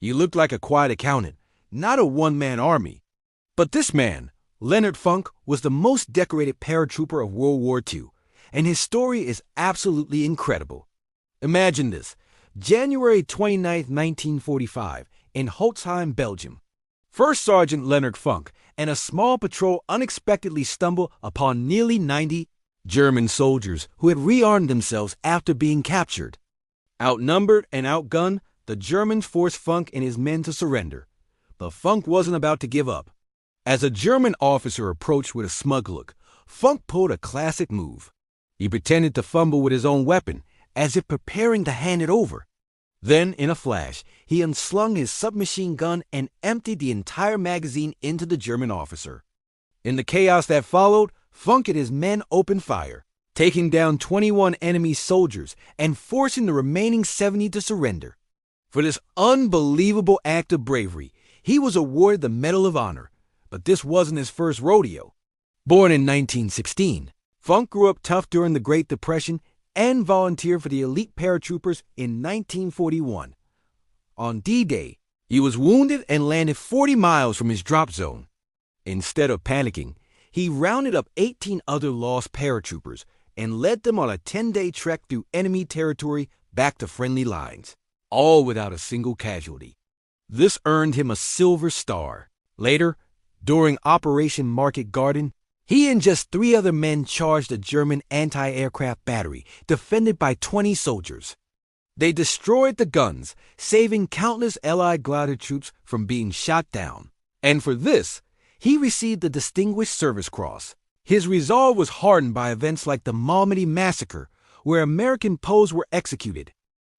He looked like a quiet accountant, not a one-man army. But this man, Leonard Funk, was the most decorated paratrooper of World War II, and his story is absolutely incredible. Imagine this: January 29, 1945, in Holtzheim, Belgium. First Sergeant Leonard Funk and a small patrol unexpectedly stumble upon nearly 90 German soldiers who had rearmed themselves after being captured. Outnumbered and outgunned, the Germans forced Funk and his men to surrender. But Funk wasn't about to give up. As a German officer approached with a smug look, Funk pulled a classic move. He pretended to fumble with his own weapon, as if preparing to hand it over. Then, in a flash, he unslung his submachine gun and emptied the entire magazine into the German officer. In the chaos that followed, Funk and his men opened fire, taking down 21 enemy soldiers and forcing the remaining 70 to surrender. For this unbelievable act of bravery, he was awarded the Medal of Honor, but this wasn't his first rodeo. Born in 1916, Funk grew up tough during the Great Depression and volunteered for the elite paratroopers in 1941. On D-Day, he was wounded and landed 40 miles from his drop zone. Instead of panicking, he rounded up 18 other lost paratroopers and led them on a 10-day trek through enemy territory back to friendly lines, all without a single casualty. This earned him a Silver Star. Later, during Operation Market Garden, he and just 3 other men charged a German anti-aircraft battery defended by 20 soldiers. They destroyed the guns, saving countless Allied glider troops from being shot down. And for this, he received the Distinguished Service Cross. His resolve was hardened by events like the Malmedy Massacre, where American Poles were executed.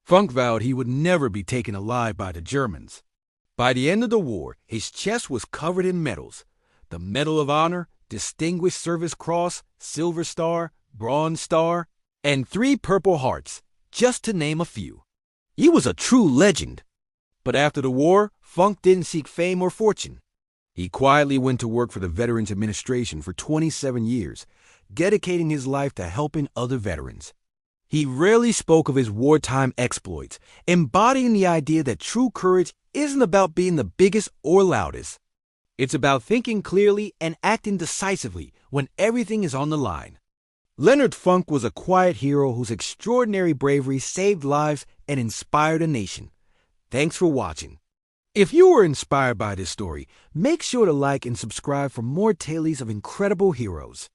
Funk vowed he would never be taken alive by the Germans. By the end of the war, his chest was covered in medals: the Medal of Honor, Distinguished Service Cross, Silver Star, Bronze Star, and 3 Purple Hearts, just to name a few. He was a true legend. But after the war, Funk didn't seek fame or fortune. He quietly went to work for the Veterans Administration for 27 years, dedicating his life to helping other veterans. He rarely spoke of his wartime exploits, embodying the idea that true courage isn't about being the biggest or loudest. It's about thinking clearly and acting decisively when everything is on the line. Leonard Funk was a quiet hero whose extraordinary bravery saved lives and inspired a nation. Thanks for watching. If you were inspired by this story, make sure to like and subscribe for more tales of incredible heroes.